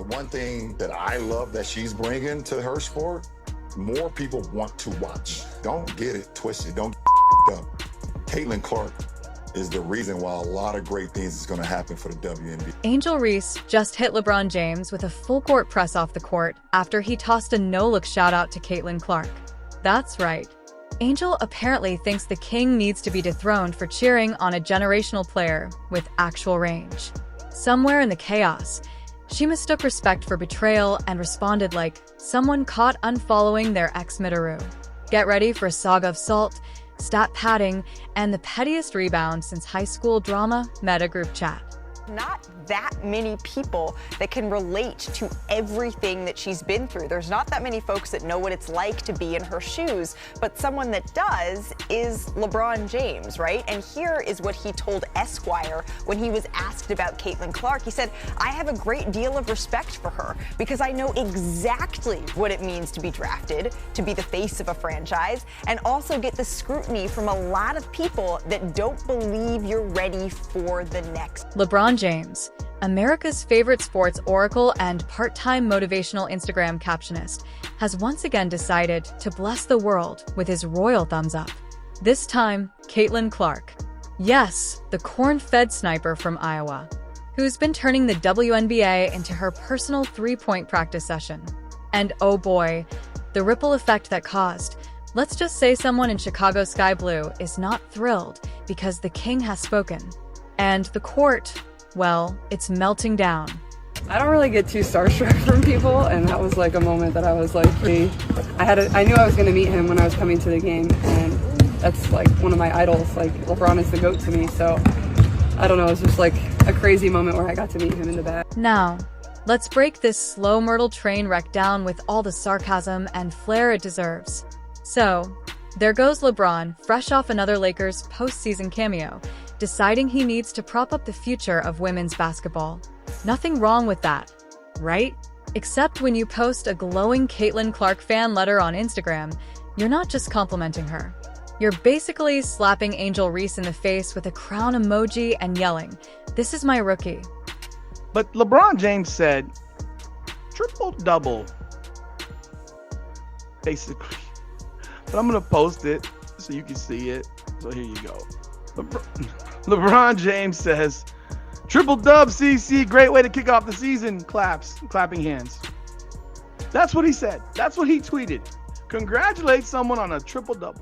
The one thing that I love that she's bringing to her sport, more people want to watch. Don't get it twisted. Don't get up. Caitlin Clark is the reason why a lot of great things is going to happen for the WNBA. Angel Reese just hit LeBron James with a full-court press off the court after he tossed a no-look shout-out to Caitlin Clark. That's right. Angel apparently thinks the king needs to be dethroned for cheering on a generational player with actual range. Somewhere in the chaos, she mistook respect for betrayal and responded like someone caught unfollowing their ex-Mitaroo. Get ready for a saga of salt, stat padding, and the pettiest rebound since high school drama meta group chat. Not that many people that can relate to everything that she's been through. There's not that many folks that know what it's like to be in her shoes, but someone that does is LeBron James, right? And here is what he told Esquire when he was asked about Caitlin Clark. He said, "I have a great deal of respect for her because I know exactly what it means to be drafted, to be the face of a franchise, and also get the scrutiny from a lot of people that don't believe you're ready for the next." LeBron James, America's favorite sports oracle and part-time motivational Instagram captionist, has once again decided to bless the world with his royal thumbs up. This time, Caitlin Clark. Yes, the corn-fed sniper from Iowa, who's been turning the WNBA into her personal three-point practice session. And oh boy, the ripple effect that caused. Let's just say someone in Chicago Sky Blue is not thrilled because the king has spoken. And the court, well, it's melting down. I don't really get too starstruck from people, and that was like a moment that I was like, I knew I was going to meet him when I was coming to the game, and that's like one of my idols. Like, LeBron is the GOAT to me, so I don't know, it was just like a crazy moment where I got to meet him in the back. Now, let's break this slow Myrtle train wreck down with all the sarcasm and flair it deserves. So, there goes LeBron, fresh off another Lakers postseason cameo, deciding he needs to prop up the future of women's basketball. Nothing wrong with that, right? Except when you post a glowing Caitlin Clark fan letter on Instagram, you're not just complimenting her. You're basically slapping Angel Reese in the face with a crown emoji and yelling, "This is my rookie." But LeBron James said, triple-double, basically. But I'm going to post it so you can see it. So here you go. LeBron James says, "Triple-dub, CC, great way to kick off the season." Clapping hands. That's what he said. That's what he tweeted. Congratulate someone on a triple-double.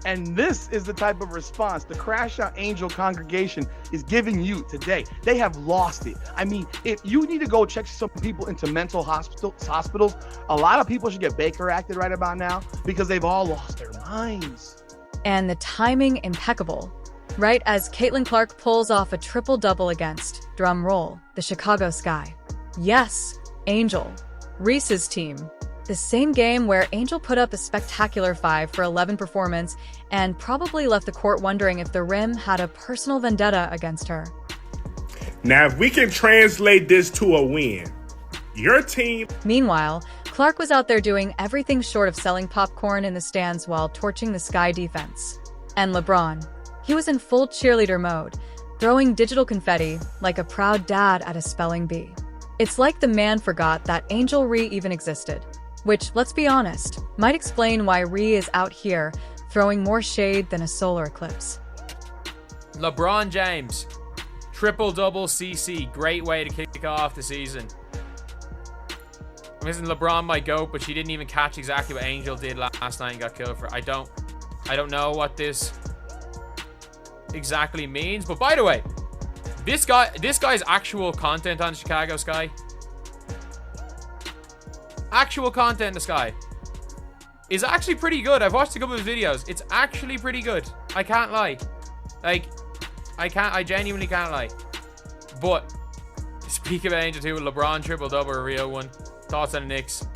And this is the type of response the Crash Out Angel congregation is giving you today. They have lost it. I mean, if you need to go check some people into mental hospitals, a lot of people should get Baker acted right about now because they've all lost their minds. And the timing impeccable. Right as Caitlin Clark pulls off a triple-double against, drum roll, the Chicago Sky. Yes, Angel, Reese's team. The same game where Angel put up a spectacular 5 for 11 performance and probably left the court wondering if the Rim had a personal vendetta against her. Now, if we can translate this to a win, your team... Meanwhile, Clark was out there doing everything short of selling popcorn in the stands while torching the Sky defense. And LeBron, he was in full cheerleader mode, throwing digital confetti like a proud dad at a spelling bee. It's like the man forgot that Angel Reese even existed. Which, let's be honest, might explain why Ree is out here throwing more shade than a solar eclipse. LeBron James, triple-double CC, great way to kick off the season. Isn't LeBron my GOAT, but she didn't even catch exactly what Angel did last night and got killed for. I don't know what this exactly means, but by the way, this guy's actual content on Chicago Sky. Actual content in the Sky is actually pretty good. I've watched a couple of his videos. It's actually pretty good. I can't lie. Like, I genuinely can't lie. But speak of Angel 2, LeBron triple-double, a real one. Thoughts on the Knicks.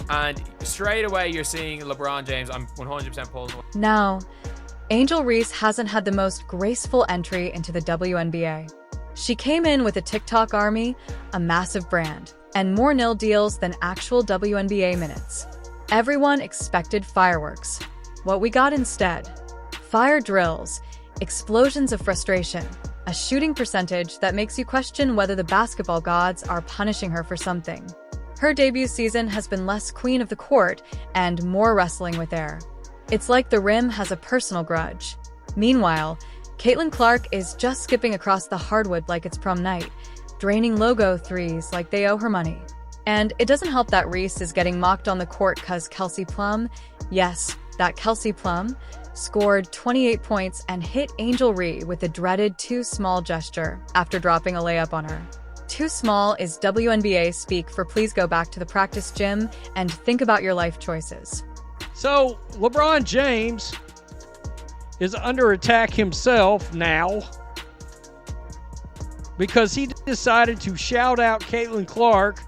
And straight away, you're seeing LeBron James. I'm 100% pulling away. Now, Angel Reese hasn't had the most graceful entry into the WNBA. She came in with a TikTok army, a massive brand, and more nil deals than actual WNBA minutes. Everyone expected fireworks. What we got instead? Fire drills, explosions of frustration, a shooting percentage that makes you question whether the basketball gods are punishing her for something. Her debut season has been less queen of the court and more wrestling with air. It's like the rim has a personal grudge. Meanwhile, Caitlin Clark is just skipping across the hardwood like it's prom night, draining logo threes like they owe her money. And it doesn't help that Reese is getting mocked on the court cause Kelsey Plum, yes, that Kelsey Plum, scored 28 points and hit Angel Reese with the dreaded too small gesture after dropping a layup on her. Too small is WNBA speak for please go back to the practice gym and think about your life choices. So, LeBron James is under attack himself now because he decided to shout out Caitlin Clark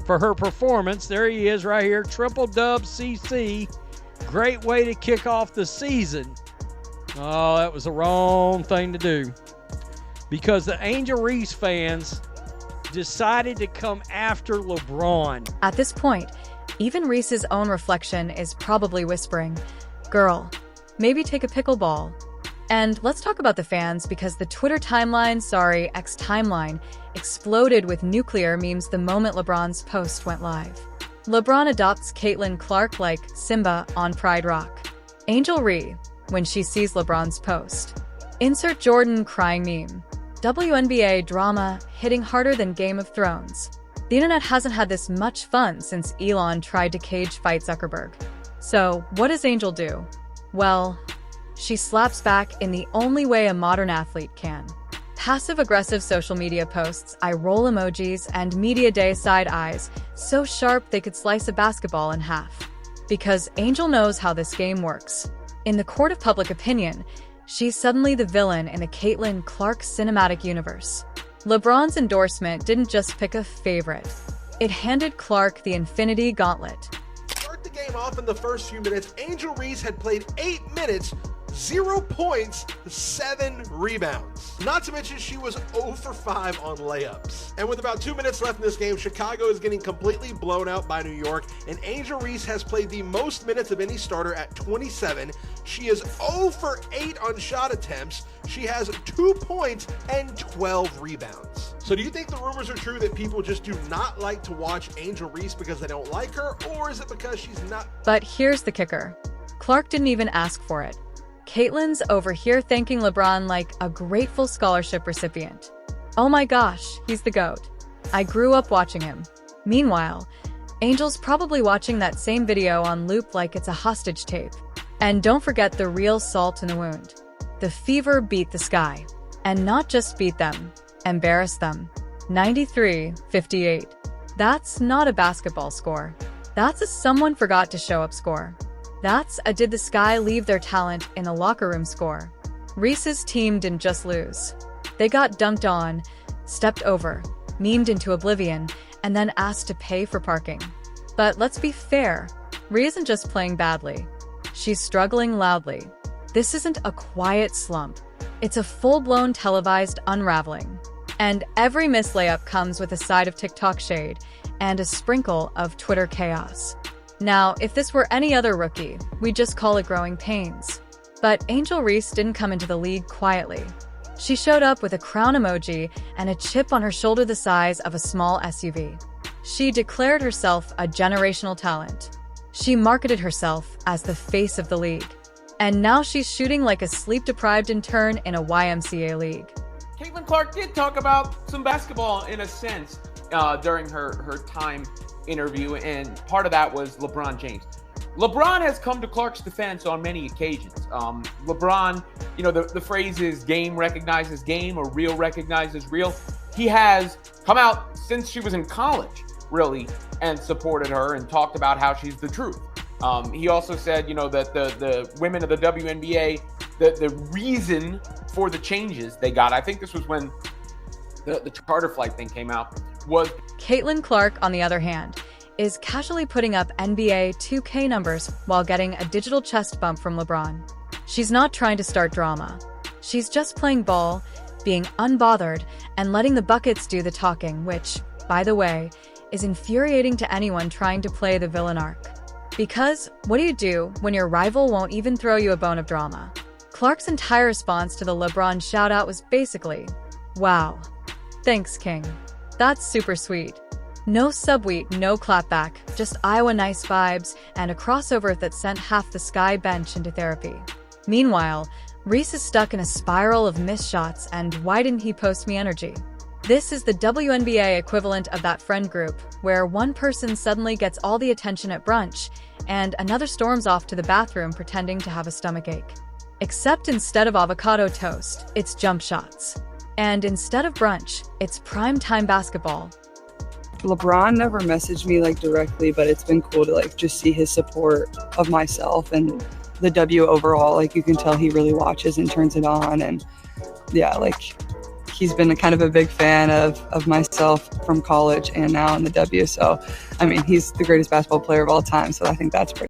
for her performance. There he is right here, triple dub CC. Great way to kick off the season. Oh, that was the wrong thing to do because the Angel Reese fans decided to come after LeBron. At this point, even Reese's own reflection is probably whispering, "Girl, maybe take a pickleball." And let's talk about the fans because the Twitter timeline, X timeline, exploded with nuclear memes the moment LeBron's post went live. LeBron adopts Caitlin Clark like Simba on Pride Rock. Angel Reese, when she sees LeBron's post. Insert Jordan crying meme. WNBA drama hitting harder than Game of Thrones. The internet hasn't had this much fun since Elon tried to cage fight Zuckerberg. So, what does Angel do? Well, she slaps back in the only way a modern athlete can. Passive-aggressive social media posts, eye-roll emojis, and media day side eyes, so sharp they could slice a basketball in half. Because Angel knows how this game works. In the court of public opinion, she's suddenly the villain in the Caitlin Clark cinematic universe. LeBron's endorsement didn't just pick a favorite. It handed Clark the Infinity Gauntlet. Start the game off in the first few minutes. Angel Reese had played 8 minutes, 0 points, 7 rebounds. Not to mention she was 0 for 5 on layups. And with about 2 minutes left in this game, Chicago is getting completely blown out by New York, and Angel Reese has played the most minutes of any starter at 27. She is 0 for 8 on shot attempts. She has 2 points and 12 rebounds. So do you think the rumors are true that people just do not like to watch Angel Reese because they don't like her, or is it because she's not? But here's the kicker. Clark didn't even ask for it. Caitlin's over here thanking LeBron like a grateful scholarship recipient. Oh my gosh, he's the GOAT. I grew up watching him. Meanwhile, Angel's probably watching that same video on loop like it's a hostage tape. And don't forget the real salt in the wound. The Fever beat the Sky. And not just beat them, embarrass them. 93-58. That's not a basketball score. That's a someone forgot to show up score. That's a did the Sky leave their talent in the locker room score. Reese's team didn't just lose. They got dunked on, stepped over, memed into oblivion, and then asked to pay for parking. But let's be fair, Reese isn't just playing badly. She's struggling loudly. This isn't a quiet slump. It's a full-blown televised unraveling. And every missed layup comes with a side of TikTok shade and a sprinkle of Twitter chaos. Now, if this were any other rookie, we'd just call it growing pains. But Angel Reese didn't come into the league quietly. She showed up with a crown emoji and a chip on her shoulder the size of a small SUV. She declared herself a generational talent. She marketed herself as the face of the league. And now she's shooting like a sleep-deprived intern in a YMCA league. Caitlin Clark did talk about some basketball in a sense during her time interview, and part of that was LeBron James. LeBron has come to Clark's defense on many occasions. LeBron, the phrase is game recognizes game or real recognizes real. He has come out since she was in college, really, and supported her and talked about how she's the truth. He also said, that the women of the WNBA, the reason for the changes they got, I think this was when the charter flight thing came out, was Caitlin Clark, on the other hand, is casually putting up NBA 2K numbers while getting a digital chest bump from LeBron. She's not trying to start drama. She's just playing ball, being unbothered, and letting the buckets do the talking, which, by the way, is infuriating to anyone trying to play the villain arc. Because what do you do when your rival won't even throw you a bone of drama? Clark's entire response to the LeBron shout-out was basically, Wow. Thanks, King. That's super sweet. No subweet, no clapback, just Iowa nice vibes and a crossover that sent half the Sky bench into therapy. Meanwhile, Reese is stuck in a spiral of missed shots and why didn't he post me energy? This is the WNBA equivalent of that friend group, where one person suddenly gets all the attention at brunch, and another storms off to the bathroom pretending to have a stomachache. Except instead of avocado toast, it's jump shots. And instead of brunch, it's primetime basketball. LeBron never messaged me like directly, but it's been cool to like just see his support of myself and the W overall. Like you can tell he really watches and turns it on, and yeah, like he's been kind of a big fan of myself from college and now in the W. So I mean, he's the greatest basketball player of all time, so I think that's pretty